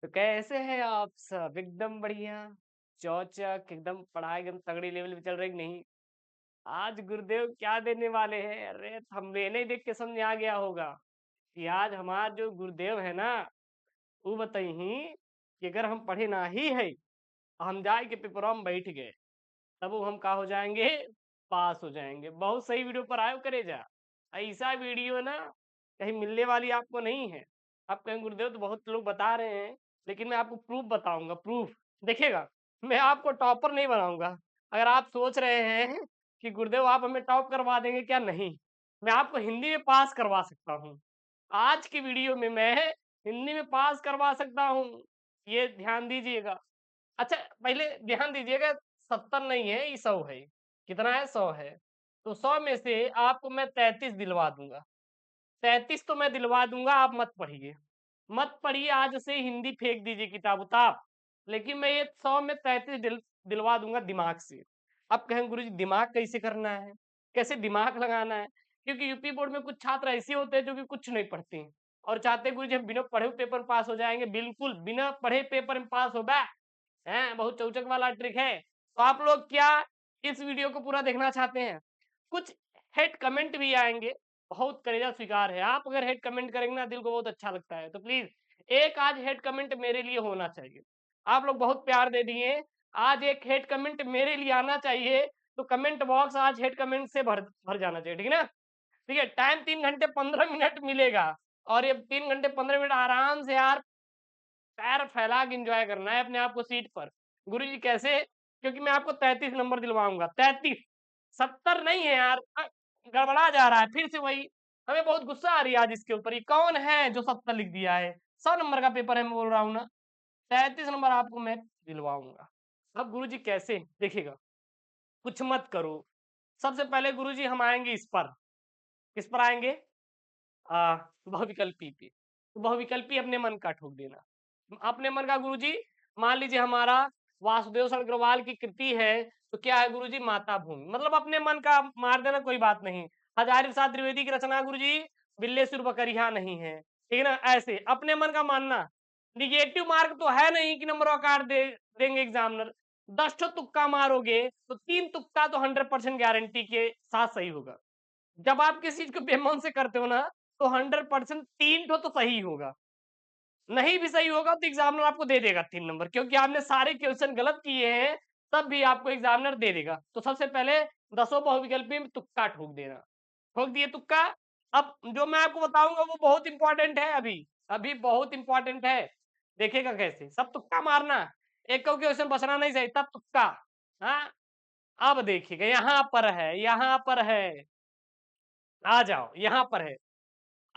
तो कैसे हैं आप सब? एकदम बढ़िया, चौचक एकदम पढ़ाई एकदम तगड़ी लेवल पे चल रही कि नहीं? आज गुरुदेव क्या देने वाले हैं? अरे थंबनेल ही देख के समझ आ गया होगा कि आज हमारा जो गुरुदेव है ना, वो बताई कि अगर हम पढ़े ना ही है, हम जाए के पेपरों में बैठ गए, तब वो हम का हो जाएंगे? पास हो जाएंगे। बहुत सही वीडियो पर आयो करेजा। ऐसा वीडियो ना कहीं मिलने वाली आपको नहीं है। आप कहें गुरुदेव तो बहुत लोग बता रहे हैं, लेकिन मैं आपको प्रूफ बताऊंगा, प्रूफ देखिएगा। मैं आपको टॉपर नहीं बनाऊंगा। अगर आप सोच रहे हैं कि गुरुदेव आप हमें टॉप करवा देंगे, क्या नहीं, मैं आपको हिंदी में पास करवा सकता हूँ। आज की वीडियो में मैं हिंदी में पास करवा सकता हूँ, ये ध्यान दीजिएगा। अच्छा, पहले ध्यान दीजिएगा, 70 नहीं है, ये 100 है। कितना है? 100 है। तो 100 में से आपको मैं 33 दिलवा दूंगा। 33 तो मैं दिलवा दूंगा, आप मत पढ़िए। मत पढ़िए, आज से हिंदी फेंक दीजिए किताब उताब। लेकिन मैं ये 100 में 33 दिलवा दूंगा दिमाग से। अब कहें गुरु जी दिमाग कैसे करना है, कैसे दिमाग लगाना है? क्योंकि यूपी बोर्ड में कुछ छात्र ऐसे होते हैं जो कि कुछ नहीं पढ़ते हैं और चाहते हैं गुरु जी हम बिना पढ़े हुए पेपर पास हो जाएंगे। बिल्कुल बिना पढ़े पेपर में पास हो बा हैं, बहुत चौचक वाला ट्रिक है। तो आप लोग क्या इस वीडियो को पूरा देखना चाहते हैं? कुछ हेड कमेंट भी आएंगे, बहुत कलेजा स्वीकार है। आप अगर हेड कमेंट करेंगे ना, दिल को बहुत अच्छा लगता है। तो प्लीज एक आज हेड कमेंट मेरे लिए होना चाहिए। आप लोग बहुत प्यार दे दिए, आज एक हेड कमेंट मेरे लिए आना चाहिए। तो कमेंट बॉक्स आज हेड कमेंट से भर भर जाना चाहिए, ठीक है ना? ठीक है, टाइम 3 घंटे 15 मिनट मिलेगा और ये 3 घंटे 15 मिनट आराम से यार पैर फैला के एंजॉय करना है अपने आप को सीट पर। गुरुजी कैसे? क्योंकि मैं आपको 33 नंबर दिलवाऊंगा। 33, 70 नहीं है यार। गड़बड़ा जा रहा है फिर से वही। हमें बहुत गुस्सा आ रही है आज इसके ऊपर। ये कौन है जो 70 लिख दिया है? 100 नंबर का पेपर है, मैं बोल रहा हूँ ना। 33 नंबर आपको मैं दिलवाऊंगा। अब गुरुजी कैसे? देखिएगा, कुछ मत करो। सबसे पहले गुरुजी हम आएंगे इस पर। किस पर आएंगे? बहुविकल्पी पे। तो बहुविकल्पी अपने मन का ठोक देना। अपने मन का गुरुजी, मान लीजिए हमारा वासुदेव शरण अग्रवाल की कृति है, तो क्या है गुरुजी? माता भूमि। मतलब अपने मन का मार देना, कोई बात नहीं। हजारी प्रसाद द्विवेदी की रचना गुरुजी, बिल्लेसुर बकरिया नहीं है, ठीक है ना? ऐसे अपने मन का मानना। निगेटिव मार्क तो है नहीं कि नंबर काट देंगे एग्जामिनर। 10 ठो तुक्का मारोगे तो 3 तुक्का तो 100% गारंटी के साथ सही होगा। जब आप किसी चीज को बेमन से करते हो ना, तो 100% 3 ठो तो सही होगा। नहीं भी सही होगा तो एग्जामिनर आपको दे देगा 3 नंबर, क्योंकि आपने सारे क्वेश्चन गलत किए हैं। तब भी आपको एग्जामिनर दे देगा। तो सबसे पहले 10 बहुविकल्पी में तुक्का ठोक देना। ठोक दिए तुक्का। अब जो मैं आपको बताऊंगा वो बहुत इंपॉर्टेंट है। अभी अभी बहुत इंपॉर्टेंट है। देखेगा कैसे? सब तुक्का मारना, एक क्वेश्चन बचना नहीं चाहिए, तब तुक्का। हाँ, अब देखिएगा, यहाँ पर है, यहाँ पर है। आ जाओ, यहाँ पर है।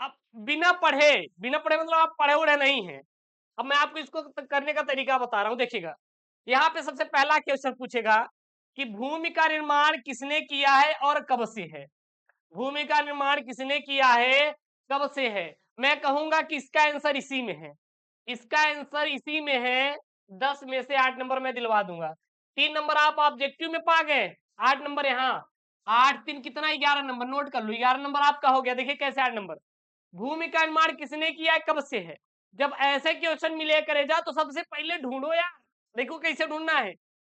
अब बिना पढ़े मतलब आप पढ़े उड़े नहीं हैं। अब मैं आपको इसको करने का तरीका बता रहा हूँ, देखिएगा। यहाँ पे सबसे पहला क्वेश्चन पूछेगा कि भूमि का निर्माण किसने किया है और कब से है? भूमि का निर्माण किसने किया है, कब से है? मैं कहूंगा कि इसका आंसर इसी में है। इसका आंसर इसी में है। 10 में से 8 नंबर मैं दिलवा दूंगा। 3 नंबर आप ऑब्जेक्टिव में पा गए, 8 नंबर यहाँ। 8 3 कितना? 11 नंबर। नोट कर लो, 11 नंबर आपका हो गया। देखिए कैसे 8 नंबर। भूमि का निर्माण किसने किया है, कब से है? जब ऐसे क्वेश्चन मिले करेजा तो सबसे पहले ढूंढो यार। देखो कैसे ढूंढना है।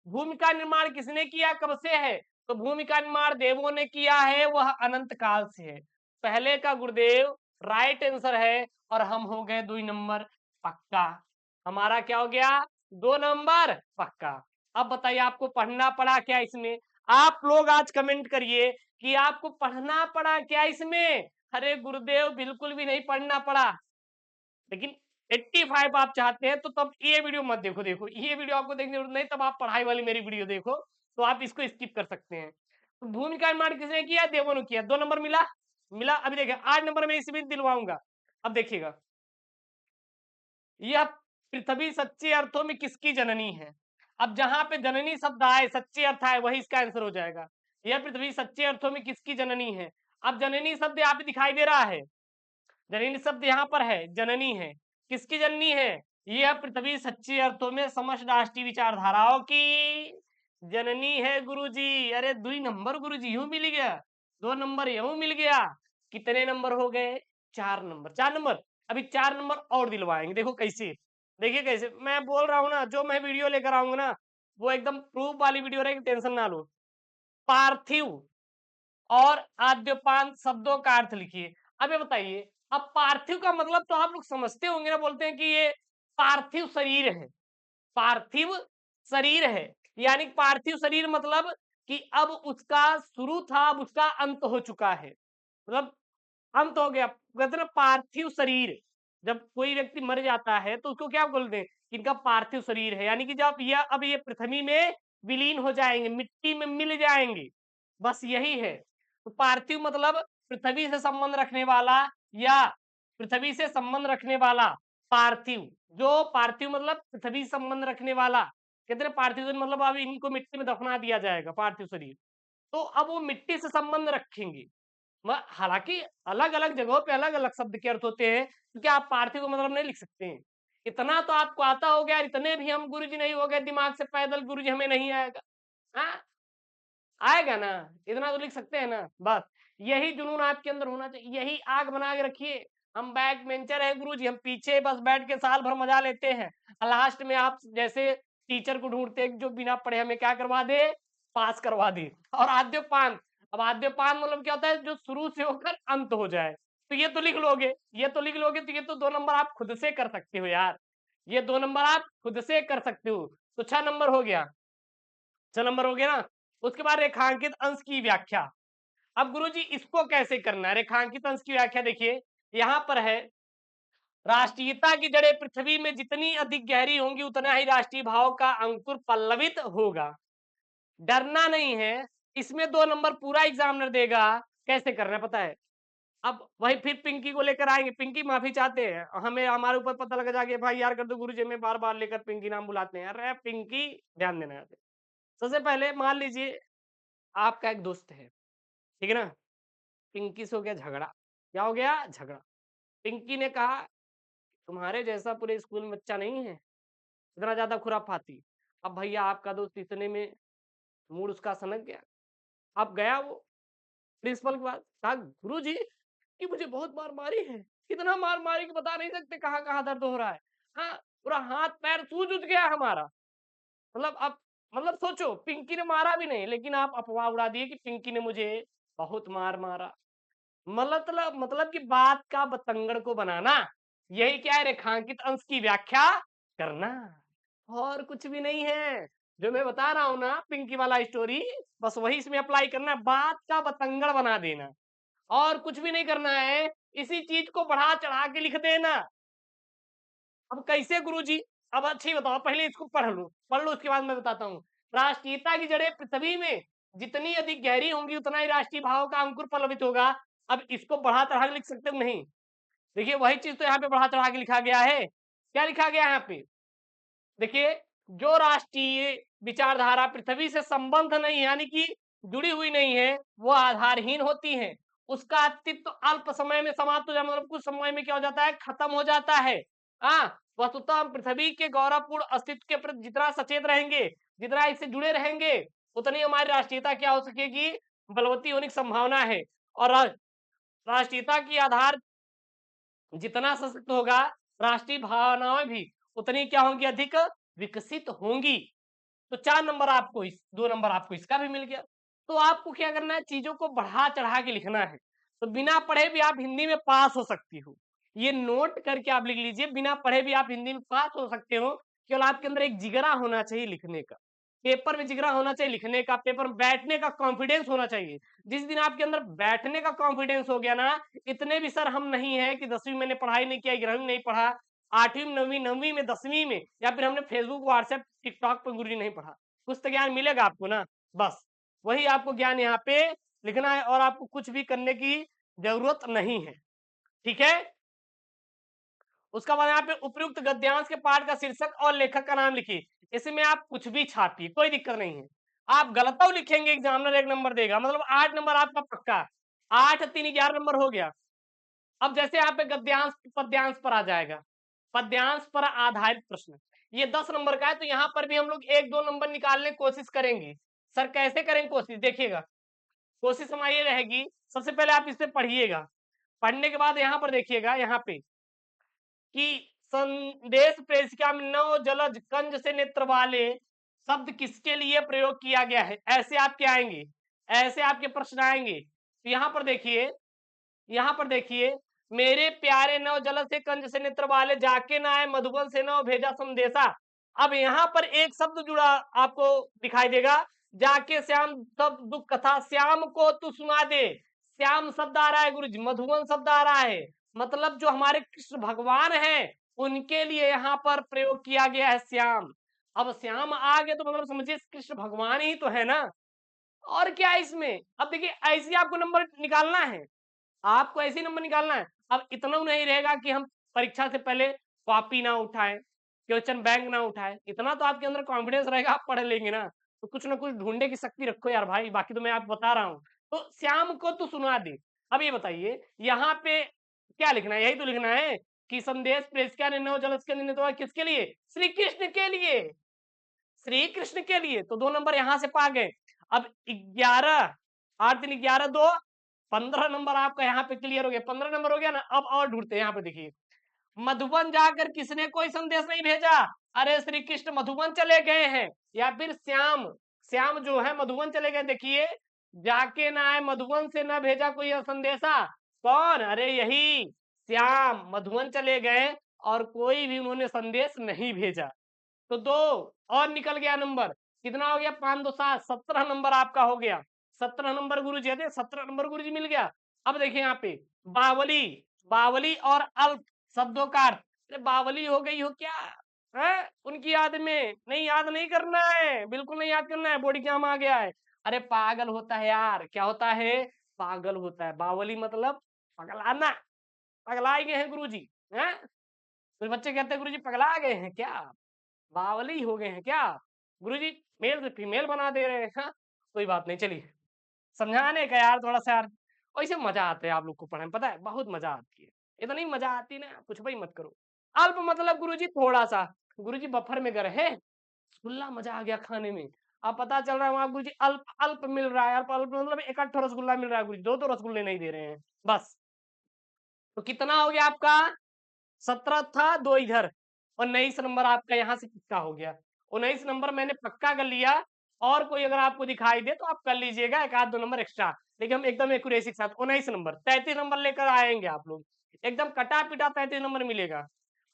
भूमि का निर्माण किसने किया, कब से है? तो भूमि का निर्माण देवों ने किया है, वह अनंत काल से है। पहले का गुरुदेव राइट आंसर है और हम हो गए 2 नंबर पक्का। हमारा क्या हो गया? 2 नंबर पक्का। अब बताइए आपको पढ़ना पड़ा क्या इसमें? आप लोग आज कमेंट करिए कि आपको पढ़ना पड़ा क्या इसमें? अरे गुरुदेव बिल्कुल भी नहीं पढ़ना पड़ा। लेकिन 85 आप चाहते हैं तो तब ये वीडियो मत देखो। देखो ये वीडियो आपको देखने की जरूरत नहीं, तब आप पढ़ाई वाली मेरी वीडियो देखो। तो आप इसको स्किप कर सकते हैं। तो भूमि का निर्माण किसने किया? देवों ने किया। 2 नंबर मिला। मिला। अभी देखिए 8 नंबर में इसी में दिलवाऊंगा। अब देखिएगा, यह पृथ्वी सच्चे अर्थों में किसकी जननी है? अब जहां पे जननी शब्द आए, सच्चे अर्थ आए, वही इसका आंसर हो जाएगा। यह पृथ्वी सच्चे अर्थों में किसकी जननी है? अब जननी शब्द यहाँ पे दिखाई दे रहा है, जननी शब्द यहाँ पर है, जननी है। किसकी जननी है? यह पृथ्वी सच्चे अर्थों में समस्त राष्ट्रीय विचारधाराओं की जननी है गुरुजी। अरे 2 नंबर गुरुजी, यूं मिल गया। 2 नंबर यूं मिल गया। कितने नंबर हो गए? 4 नंबर। 4 नंबर। अभी 4 नंबर और दिलवाएंगे, देखो कैसे। देखिए कैसे मैं बोल रहा हूँ ना, जो मैं वीडियो लेकर आऊंगा ना वो एकदम प्रूफ वाली वीडियो रहेगी, टेंशन ना लो। पार्थिव और आद्यपान शब्दों का अर्थ लिखिए। अब ये बताइए, अब पार्थिव का मतलब तो आप लोग समझते होंगे ना, बोलते हैं कि ये पार्थिव शरीर है। पार्थिव शरीर है, यानी पार्थिव शरीर मतलब कि अब उसका शुरू था, अब उसका अंत हो चुका है, मतलब अंत हो गया। कहते हैं ना पार्थिव शरीर, जब कोई व्यक्ति मर जाता है तो उसको क्या बोलते हैं, इनका पार्थिव शरीर है, यानी कि जब यह अब ये पृथ्वी में विलीन हो जाएंगे, मिट्टी में मिल जाएंगे, बस यही है। तो पार्थिव मतलब पृथ्वी से संबंध रखने वाला, या पृथ्वी से संबंध रखने वाला पार्थिव। जो पार्थिव मतलब पृथ्वी से संबंध रखने वाला, कहते हैं पार्थिव शरीर मतलब अब इनको मिट्टी में दफना दिया जाएगा पार्थिव शरीर, तो अब वो मिट्टी से संबंध रखेंगे। हालांकि अलग अलग जगहों पे अलग अलग शब्द के अर्थ होते हैं, क्योंकि आप पार्थिव का मतलब नहीं लिख सकते हैं। इतना तो आपको आता हो गया, इतने भी हम गुरुजी नहीं हो गए दिमाग से पैदल, गुरुजी हमें नहीं आएगा। हाँ आएगा ना, इतना तो लिख सकते हैं ना। बस यही जुनून आपके अंदर होना चाहिए, यही आग बना के रखिए। हम बैक बेंचर है गुरुजी, हम पीछे बस बैठ के साल भर मजा लेते हैं, लास्ट में आप जैसे टीचर को ढूंढते हैं जो बिना पढ़े हमें क्या करवा दे, पास करवा दे। और आद्यपान, अब आद्यपान मतलब क्या होता है, जो शुरू से होकर अंत हो जाए। तो ये तो लिख लोगे, ये तो लिख लोगे, तो ये तो 2 नंबर आप खुद से कर सकते हो यार, ये 2 नंबर आप खुद से कर सकते हो। तो 6 नंबर हो गया, 6 नंबर हो गया ना। उसके बाद रेखांकित अंश की व्याख्या। अब गुरुजी इसको कैसे करना है, रेखांकित अंश की व्याख्या देखिए, यहां पर है राष्ट्रीयता की जड़ें पृथ्वी में जितनी अधिक गहरी होंगी उतना ही राष्ट्रीय भाव का अंकुर पल्लवित होगा। डरना नहीं है, इसमें 2 नंबर पूरा एग्जामिनर देगा। कैसे करना है पता है, अब वही फिर पिंकी को लेकर आएंगे, पिंकी माफी चाहते हैं, हमें हमारे ऊपर पता लगा जाके भाई यार कर दो, गुरुजी में बार बार लेकर पिंकी नाम बुलाते हैं। अरे पिंकी ध्यान देना है। सबसे पहले मान लीजिए आपका एक दोस्त है, ठीक है ना, पिंकी से हो गया झगड़ा। क्या हो गया, झगड़ा। पिंकी ने कहा तुम्हारे जैसा पूरे स्कूल में बच्चा नहीं है, इतना ज्यादा खुराफाती। अब भैया आपका दोस्त इतने में मूड उसका सनक गया। अब गया वो प्रिंसिपल के पास, कहा गुरु जी कि मुझे बहुत मार मारी है, कितना मार मारी कि बता नहीं सकते, कहाँ कहाँ दर्द हो रहा है। हाँ, पूरा हाथ पैर सूज उठ गया हमारा। मतलब अब, मतलब सोचो पिंकी ने मारा भी नहीं, लेकिन आप अफवाह उड़ा दिए कि पिंकी ने मुझे बहुत मार मारा। मतलब कि बात का बतंगड़ को बनाना, यही क्या है, रेखांकित अंश की व्याख्या करना, और कुछ भी नहीं है। जो मैं बता रहा हूं ना पिंकी वाला स्टोरी, बस वही इसमें अप्लाई करना है, बात का बतंगड़ बना देना, और कुछ भी नहीं करना है। इसी चीज को बढ़ा चढ़ा के लिख देना। अब कैसे गुरुजी, अब अच्छी बताओ, पहले इसको पढ़ लो उसके बाद मैं बताता हूँ। राष्ट्रीयता की जड़ें पृथ्वी में जितनी अधिक गहरी होंगी उतना ही राष्ट्रीय भाव का अंकुर पल्लवित होगा। अब इसको बढ़ा चढ़ा के लिख सकते हो नहीं, देखिए वही चीज तो यहाँ पे बढ़ा चढ़ा के लिखा गया है। क्या लिखा गया है यहाँ पे, देखिए, जो राष्ट्रीय विचारधारा पृथ्वी से संबंध नहीं, यानी कि जुड़ी हुई नहीं है, वो आधारहीन होती है। उसका अस्तित्व अल्प समय में समाप्त हो जाता है, मतलब कुछ समय में क्या हो जाता है, खत्म हो जाता है। हाँ, वस्तुतः हम पृथ्वी के गौरवपूर्ण अस्तित्व के प्रति जितना सचेत रहेंगे, जितना इससे जुड़े रहेंगे, उतनी हमारी राष्ट्रीयता क्या हो सकेगी, बलवती होने की संभावना है। और राष्ट्रीयता की आधार जितना सशक्त होगा, राष्ट्रीय भावनाएं भी उतनी क्या होंगी, अधिक विकसित होंगी। तो 4 नंबर आपको, इस 2 नंबर आपको इसका भी मिल गया। तो आपको क्या करना है, चीजों को बढ़ा चढ़ा के लिखना है। तो बिना पढ़े भी आप हिंदी में पास हो सकती हो, ये नोट करके आप लिख लीजिए, बिना पढ़े भी आप हिंदी में पास हो सकते हो। केवल आपके अंदर एक जिगरा होना चाहिए लिखने का, पेपर में जिगरा होना चाहिए लिखने का, पेपर में बैठने का कॉन्फिडेंस होना चाहिए। जिस दिन आपके अंदर बैठने का कॉन्फिडेंस हो गया ना, इतने भी सर हम नहीं है कि 10वीं मैंने पढ़ाई नहीं किया, 11वीं नहीं पढ़ा, 8वीं में, 9वीं, 9वीं में, 10वीं में, या फिर हमने फेसबुक व्हाट्सएप टिकटॉक पर गुरुजी नहीं पढ़ा, कुछ तो ज्ञान मिलेगा आपको ना। बस वही आपको ज्ञान यहाँ पे लिखना है, और आपको कुछ भी करने की जरूरत नहीं है, ठीक है। उसका बाद यहाँ पे उपयुक्त गद्यांश के पाठ का शीर्षक और लेखक का नाम लिखिए। इसमें आप कुछ भी छापिए, कोई दिक्कत नहीं है। आप गलत लिखेंगे एग्जामिनर 1 नंबर देगा, मतलब 8 नंबर आपका पक्का, 8 3 11 नंबर हो गया। अब जैसे यहाँ पे गद्यांश पद्यांश पर आ जाएगा, पद्यांश पर आधारित प्रश्न, ये 10 नंबर का है, तो यहाँ पर भी हम लोग 1 2 नंबर निकालने की कोशिश करेंगे। सर कैसे करेंगे कोशिश, देखिएगा कोशिश हमारी ये रहेगी, सबसे पहले आप इस पे पढ़िएगा, पढ़ने के बाद यहाँ पर देखिएगा, यहाँ पे कि संदेश प्रेषिका में नव जलज कंज से नेत्र वाले शब्द किसके लिए प्रयोग किया गया है? ऐसे आपके आएंगे, ऐसे आपके प्रश्न आएंगे। तो यहाँ पर देखिए, मेरे प्यारे नव जलज से कंज से नेत्र वाले जाके ना आए मधुबन से नव भेजा संदेशा। अब यहाँ पर एक शब्द जुड़ा आपको दिखाई देगा, जाके श्याम तब दुख कथा, श्याम को तू सुना दे। श्याम शब्द आ रहा है गुरु जी, मधुबन शब्द आ रहा है, मतलब जो हमारे कृष्ण भगवान हैं उनके लिए यहाँ पर प्रयोग किया गया है श्याम। अब श्याम आ गए तो मतलब समझिए कृष्ण भगवान ही तो है ना, और क्या है इसमें। अब देखिए ऐसे आपको नंबर निकालना है, आपको ऐसे नंबर निकालना है। अब इतना नहीं रहेगा कि हम परीक्षा से पहले कॉपी ना उठाएं, क्वेश्चन बैंक ना उठाएं, इतना तो आपके अंदर कॉन्फिडेंस रहेगा, आप पढ़ लेंगे ना। तो कुछ ना कुछ ढूंढने की शक्ति रखो यार भाई, बाकी तो मैं आपको बता रहा हूँ। तो श्याम को तो सुना दे। अब ये बताइए यहाँ पे क्या लिखना है, यही तो लिखना है कि संदेश प्रेषिका ने नव जलस के निर्णय तो किसके लिए, श्री कृष्ण के लिए, श्री कृष्ण के लिए। तो 2 नंबर यहां से पा गए। अब 11, 8 3 11 2 15 नंबर आपका यहाँ पे क्लियर हो गया, 15 नंबर हो गया ना। अब और ढूंढते हैं, यहाँ पे देखिए, मधुबन जाकर किसने कोई संदेश नहीं भेजा, अरे श्री कृष्ण मधुबन चले गए हैं, या फिर श्याम, श्याम जो है मधुबन चले गए। देखिए, जाके ना आए मधुबन से ना भेजा कोई संदेशा, कौन, अरे यही श्याम मधुबन चले गए और कोई भी उन्होंने संदेश नहीं भेजा। तो 2 और निकल गया नंबर, कितना हो गया, 5 2 7, 17 नंबर आपका हो गया। 17 नंबर गुरुजी, 17 नंबर गुरुजी मिल गया। अब देखिए यहाँ पे बावली, बावली और अल्प शब्दों का अर्थ, अरे बावली हो गई हो क्या है, उनकी याद में नहीं, याद नहीं करना है, बिल्कुल नहीं याद करना है, बॉडी क्या आ गया है। अरे पागल होता है यार, क्या होता है, पागल होता है। बावली मतलब पगलाना, पगला गए हैं गुरुजी, हैं। कुछ बच्चे कहते हैं गुरुजी पगला गए हैं क्या, बावली हो गए हैं क्या गुरुजी, मेल से फीमेल बना दे रहे हैं। हाँ, कोई बात नहीं, चलिए समझाने का यार थोड़ा सा यार, वैसे मजा आता है आप लोग को पढ़ने में, पता है बहुत मजा आती है। इतनी मजा आती ना, कुछ भी मत करो। अल्प मतलब गुरुजी थोड़ा सा, गुरुजी बफर में गए हैं, रसगुल्ला मजा आ गया खाने में। अब पता चल रहा है वहां गुरुजी अल्प अल्प मिल रहा है, अल्प अल्प मतलब एक आठ रसगुल्ला मिल रहा है गुरुजी, दो रसगुल्ले नहीं दे रहे हैं बस। तो कितना हो गया आपका, 17 था, 2 इधर, 19 नंबर आपका यहाँ से पक्का हो गया। 19 नंबर मैंने पक्का कर लिया, और कोई अगर आपको दिखाई दे तो आप कर लीजिएगा, एक आध 2 नंबर एक्स्ट्रा, लेकिन हम एकदम एक्यूरेसी के साथ 19 नंबर, 33 नंबर लेकर आएंगे आप लोग, एकदम कटा पिटा 33 नंबर मिलेगा।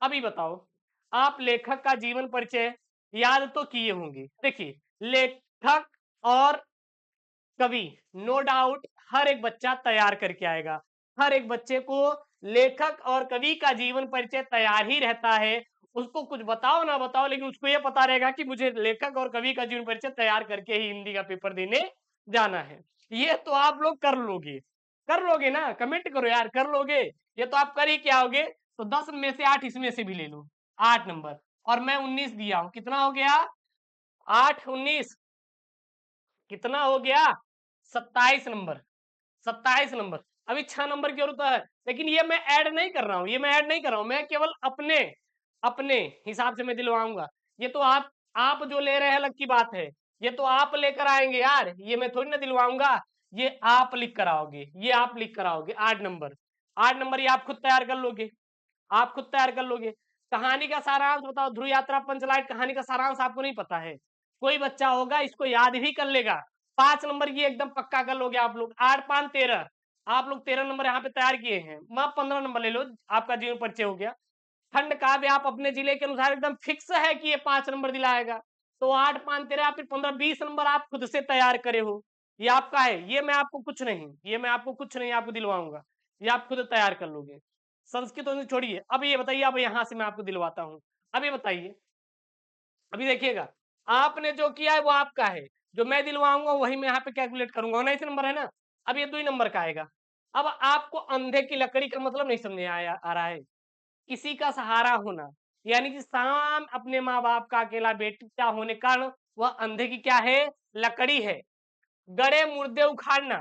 अभी बताओ, आप लेखक का जीवन परिचय याद तो किए होंगे। देखिए, लेखक और कवि नो डाउट हर एक बच्चा तैयार करके आएगा, हर एक बच्चे को लेखक और कवि का जीवन परिचय तैयार ही रहता है। उसको कुछ बताओ ना बताओ, लेकिन उसको ये पता रहेगा कि मुझे लेखक और कवि का जीवन परिचय तैयार करके ही हिंदी का पेपर देने जाना है। ये तो आप लोग कर लोगे ना, कमेंट करो यार, कर लोगे। ये तो आप कर ही क्या होगे। तो 10 में से 8 इसमें से भी ले लो, 8 नंबर, और मैं 19 दिया हूं, कितना हो गया, 8 19, कितना हो गया, 27 नंबर, 27 नंबर। अभी 6 नंबर की जरूरत है, लेकिन ये मैं ऐड नहीं कर रहा हूं, ये मैं ऐड नहीं कर रहा हूं, मैं केवल अपने अपने हिसाब से मैं दिलवाऊंगा। ये तो आप जो ले रहे हैं अलग की बात है, ये तो आप लेकर आएंगे यार, ये मैं थोड़ी ना दिलवाऊंगा। ये आप लिख कर आओगे, ये आप लिख कर आओगे। 8 नंबर, 8 नंबर ये आप खुद तैयार कर लोगे, आप खुद तैयार कर लोगे। कहानी का सारांश बताओ, ध्रुव यात्रा पंचलाइट कहानी का सारांश आपको नहीं पता है, कोई बच्चा होगा इसको याद भी कर लेगा। 5 नंबर ये एकदम पक्का कर लोगे आप लोग, 8 5 13, आप लोग 13 नंबर यहाँ पे तैयार किए हैं। मैं 15 नंबर ले लो, आपका जीवन परिचय हो गया। खंड काव्य आप अपने जिले के अनुसार एकदम फिक्स है कि ये 5 नंबर दिलाएगा, तो 8 5 13 फिर 15 20 नंबर आप खुद से तैयार करे हो, ये आपका है, ये मैं आपको कुछ नहीं, ये मैं आपको कुछ नहीं आपको दिलवाऊंगा, ये आप खुद तैयार कर लोगे। संस्कृत तो छोड़िए, अब ये बताइए, अब यहाँ से मैं आपको दिलवाता हूँ। अब ये बताइए, अभी देखिएगा, आपने जो किया है वो आपका है, जो मैं दिलवाऊंगा वही मैं यहाँ पे कैलकुलेट करूंगा। 19 नंबर है ना, अब ये 2 नंबर का आएगा। अब आपको अंधे की लकड़ी का मतलब नहीं समझ आ रहा है, किसी का सहारा होना, यानी कि शाम अपने माँ बाप का अकेला बेटा होने के कारण वह अंधे की क्या है, लकड़ी है। गड़े मुर्दे उखाड़ना,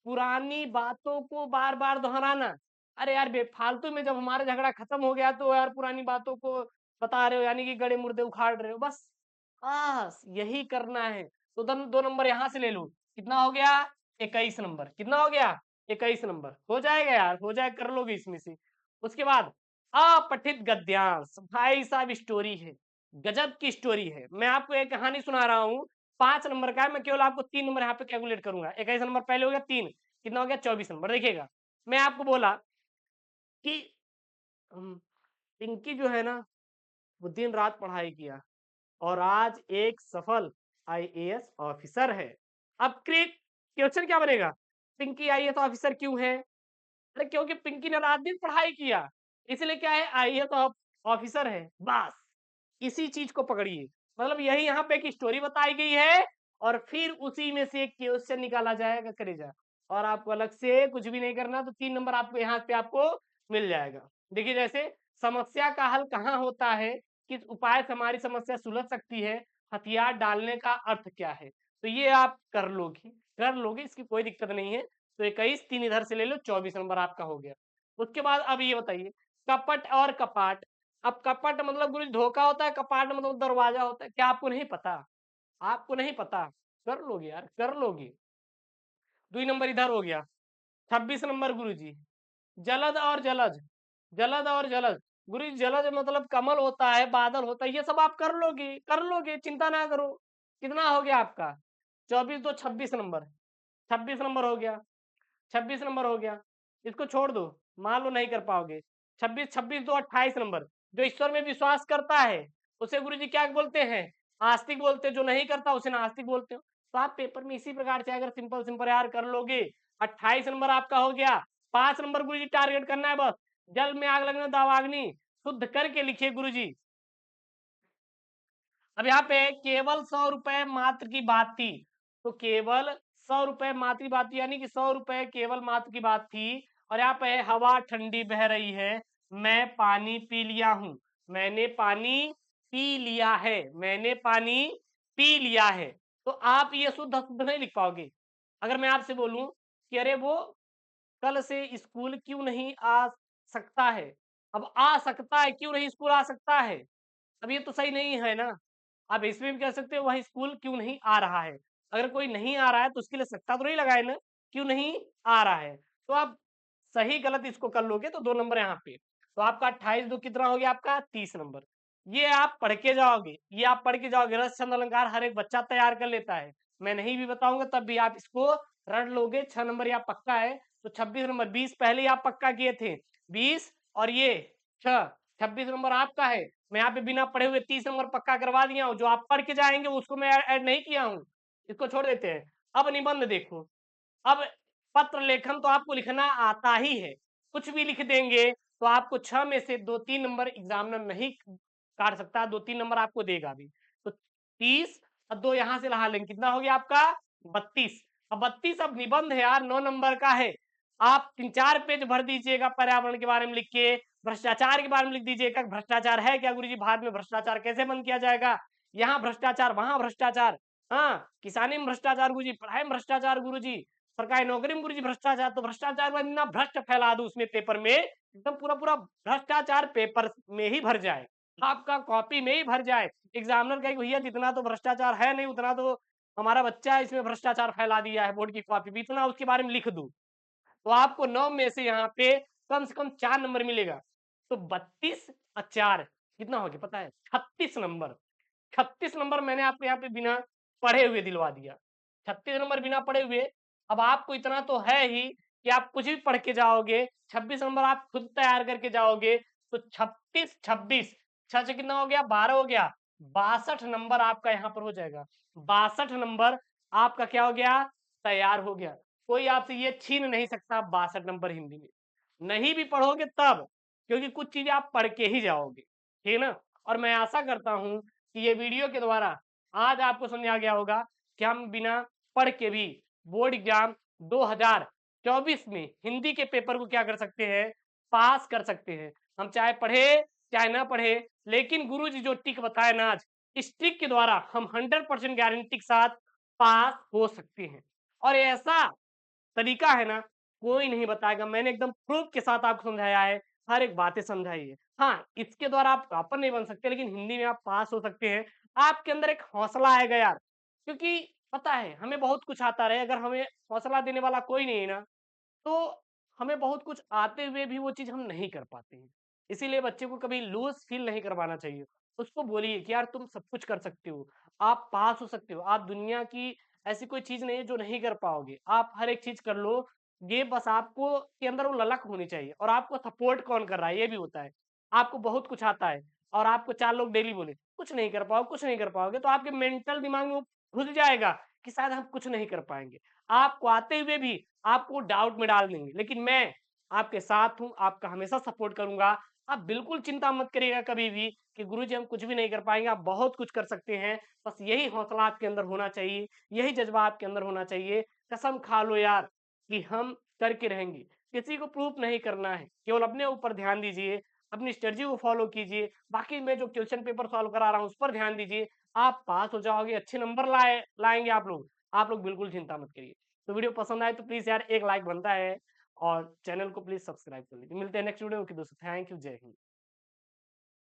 पुरानी बातों को बार बार दोहराना। अरे यार बेफालतू में जब हमारा झगड़ा खत्म हो गया तो यार पुरानी बातों को बता रहे हो, यानी कि गड़े मुर्दे उखाड़ रहे हो, बस यही करना है। तो 2 नंबर यहां से ले लो, कितना हो गया, 21 नंबर, कितना हो गया, 21 नंबर हो जाएगा यार, हो जाए, कर लोगे इसमें से। उसके बाद अपठित गद्यांश। भाई साहब स्टोरी है, गजब की स्टोरी है। मैं आपको एक कहानी सुना रहा हूँ, 5 नंबर का है। मैं केवल आपको 3 नंबर यहाँ पे कैलकुलेट करूंगा। 21 नंबर पहले हो गया 3, कितना हो गया 24 नंबर। देखिएगा, मैं आपको बोला कि पिंकी जो है ना, वो दिन रात पढ़ाई किया और आज एक सफल आईएएस ऑफिसर है। अब क्वेश्चन क्या बनेगा, पिंकी आईएएस ऑफिसर क्यों है? अरे क्योंकि पिंकी ने रात दिन पढ़ाई किया, इसलिए क्या है, आईएएस ऑफिसर है। बस इसी चीज को पकड़िए, मतलब यही यहाँ पे एक स्टोरी बताई गई है और फिर उसी में से एक क्वेश्चन निकाला जाएगा, करेजा। और आपको अलग से कुछ भी नहीं करना, तो 3 नंबर आपको यहाँ पे आपको मिल जाएगा। देखिए, जैसे समस्या का हल कहाँ होता है, किस उपाय से हमारी समस्या सुलझ सकती है, हथियार डालने का अर्थ क्या है, तो ये आप कर लोगे, इसकी कोई दिक्कत नहीं है। तो 21, 3 इधर से ले लो, 24 नंबर आपका हो गया। उसके बाद अब ये बताइए, कपट और कपाट। अब कपट मतलब गुरु धोखा होता है, कपाट मतलब दरवाजा होता है। क्या आपको नहीं पता? आपको नहीं पता? कर लोगे यार, कर लोगे। 2 नंबर इधर हो गया। 26 नंबर गुरुजी, जलद और जलज। जलद और जलज, गुरु जी जलज मतलब कमल होता है, बादल होता है, ये सब आप कर लोगे, चिंता ना करो। कितना हो गया आपका? 24 तो 26 नंबर। 26 नंबर हो गया। 26 नंबर हो गया। इसको छोड़ दो, मान लो नहीं कर पाओगे। 26 26 दो 28 नंबर। जो ईश्वर में विश्वास करता है उसे गुरुजी क्या बोलते हैं? आस्तिक बोलते हैं। जो नहीं करता उसे नास्तिक बोलते हो। तो आप पेपर में इसी प्रकार से अगर सिंपल सिंपल यार कर लोगे, 28 नंबर आपका हो गया। 5 नंबर गुरुजी टारगेट करना है बस। जल में आग लगने दावाग्नि शुद्ध करके लिखिए गुरुजी। अब यहाँ पे केवल 100 रुपए मात्र की बात थी, तो केवल 100 रुपए मात्र की बात थी, यानी कि 100 रुपए केवल मात्र की बात थी। और यहाँ पे हवा ठंडी बह रही है, मैं पानी पी लिया हूं। मैंने पानी पी लिया है, मैंने पानी पी लिया है। तो आप ये शुद्ध शुद्ध नहीं लिख पाओगे। अगर मैं आपसे बोलूं कि अरे वो कल से स्कूल क्यों नहीं आ सकता है, अब आ सकता है, क्यों नहीं स्कूल आ सकता है, अब ये तो सही नहीं है ना। आप इसमें भी कह सकते हो वह स्कूल क्यों नहीं आ रहा है। अगर कोई नहीं आ रहा है तो उसके लिए सकता तो नहीं लगाए ना, क्यों नहीं आ रहा है। तो आप सही गलत इसको कर लोगे तो 2 नंबर यहाँ पे। तो आपका 28 दो कितना हो गया आपका? 30 नंबर। ये आप पढ़ के जाओगे, ये आप पढ़ के जाओगे। रस छंद अलंकार हर एक बच्चा तैयार कर लेता है, मैं नहीं भी बताऊंगा तब भी आप इसको रट लोगे। 6 नंबर या पक्का है। तो 26 नंबर, 20 पहले ही आप पक्का किए थे, 20 और ये 6, 26 नंबर आपका है। मैं यहाँ पे बिना पढ़े हुए 30 नंबर पक्का करवा दिया हूँ। जो आप पढ़ के जाएंगे उसको मैं ऐड नहीं किया हूँ, इसको छोड़ देते हैं। अब निबंध देखो। अब पत्र लेखन तो आपको लिखना आता ही है, कुछ भी लिख देंगे तो आपको 6 में से 2-3 नंबर एग्जामिनर नहीं काट सकता, 2-3 नंबर आपको देगा भी। तो 30 और 2 यहाँ से लगा लेंगे, कितना हो गया आपका? 32। अब 32 अब निबंध है यार, 9 नंबर का है। आप 3-4 पेज भर दीजिएगा पर्यावरण के बारे में लिख के, भ्रष्टाचार के बारे में लिख दीजिएगा। भ्रष्टाचार है क्या गुरुजी, भारत में भ्रष्टाचार कैसे बंद किया जाएगा, यहाँ भ्रष्टाचार वहां भ्रष्टाचार, हाँ किसानी में भ्रष्टाचार गुरुजी, पढ़ाई में भ्रष्टाचार गुरुजी, सरकारी नौकरी में गुरुजी भ्रष्टाचार। तो भ्रष्टाचार में इतना भ्रष्ट फैला दो उसमें पेपर में, एकदम पूरा पूरा भ्रष्टाचार पेपर में ही भर जाए, आपका कॉपी में ही भर जाए। एग्जामिनर कहे भैया जितना तो भ्रष्टाचार है नहीं, उतना तो हमारा बच्चा है इसमें भ्रष्टाचार फैला दिया है बोर्ड की कॉपी भी, इतना उसके बारे में लिख दूं। तो आपको 9 में से यहाँ पे कम से कम 4 नंबर मिलेगा। तो 32 और 4 कितना हो गया पता है? 36 नंबर। 36 नंबर मैंने आपको यहाँ पे बिना पढ़े हुए दिलवा दिया। 36 नंबर बिना पढ़े हुए। अब आपको इतना तो है ही कि आप कुछ भी पढ़ के जाओगे, 26 नंबर आप खुद तैयार करके जाओगे। तो 36 26 छह से कितना हो गया? 12 हो गया। 62 नंबर आपका यहाँ पर हो जाएगा। 62 नंबर आपका क्या हो गया? तैयार हो गया। कोई आपसे ये छीन नहीं सकता 62 नंबर हिंदी में। नहीं भी पढ़ोगे तब, क्योंकि कुछ चीजें आप पढ़ के ही जाओगे, ठीक है ना। और मैं आशा करता हूं कि ये वीडियो के द्वारा आज आपको समझ आ गया होगा कि हम बिना पढ़ के भी बोर्ड एग्जाम 2024 में हिंदी के पेपर को क्या कर सकते हैं? पास कर सकते हैं। हम चाहे पढ़े चाहे ना पढ़े, लेकिन गुरु जी जो ट्रिक बताए ना आज, इस ट्रिक के द्वारा हम 100% गारंटी के साथ पास हो सकते हैं। और ऐसा तरीका है ना, कोई नहीं बताएगा। मैंने एकदम प्रूफ के साथ आपको समझाया है, हर एक बातें समझाई है। हाँ, इसके द्वारा आप टॉपर नहीं बन सकते, लेकिन हिंदी में आप पास हो सकते हैं। आपके अंदर एक हौसला आएगा यार, क्योंकि पता है हमें बहुत कुछ आता रहे, अगर हमें हौसला देने वाला कोई नहीं है ना, तो हमें बहुत कुछ आते हुए भी वो चीज़ हम नहीं कर पाते हैं। इसीलिए बच्चे को कभी लूज़ फ़ील नहीं करवाना चाहिए। उसको बोलिए कि यार तुम सब कुछ कर सकते हो, आप पास हो सकते हो, आप दुनिया की ऐसी कोई चीज़ नहीं है जो नहीं कर पाओगे, आप हर एक चीज़ कर लो। ये बस आपको के अंदर वो ललक होनी चाहिए और आपको सपोर्ट कौन कर रहा है ये भी होता है। आपको बहुत कुछ आता है और आपको 4 लोग डेली बोले, "कुछ नहीं कर पाओगे, कुछ नहीं कर पाओगे", तो आपके मेंटल दिमाग में वो घुस जाएगा कि शायद हम कुछ नहीं कर पाएँगे। आपको आते हुए भी आपको डाउट में डाल देंगे, लेकिन मैं आपके साथ हूँ, आपका हमेशा सपोर्ट करूँगा। आप बिल्कुल चिंता मत करिएगा कभी भी कि गुरुजी हम कुछ भी नहीं कर पाएँगे, आप बहुत कुछ कर सकते हैं। बस यही हौसला आपके अंदर होना चाहिए, यही जज़्बा आपके अंदर होना चाहिए। कसम खा लो यार कि हम करके रहेंगे। किसी को प्रूफ नहीं करना है, केवल अपने ऊपर ध्यान दीजिए, अपनी स्ट्रेटजी को फ़ॉलो कीजिए। बाकी मैं जो क्वेश्चन पेपर सॉल्व करा रहा हूँ, उस पर ध्यान दीजिए। आप पास हो जाओगे, अच्छे नंबर लाएँगे आप लोग। आप लोग बिल्कुल चिंता मत करिए। तो वीडियो पसंद आए तो प्लीज़ यार एक लाइक बनता है और चैनल को प्लीज़ सब्सक्राइब कर लीजिए। मिलते हैं नेक्स्ट वीडियो में, ओके दोस्तों, थैंक यू, जय हिंद।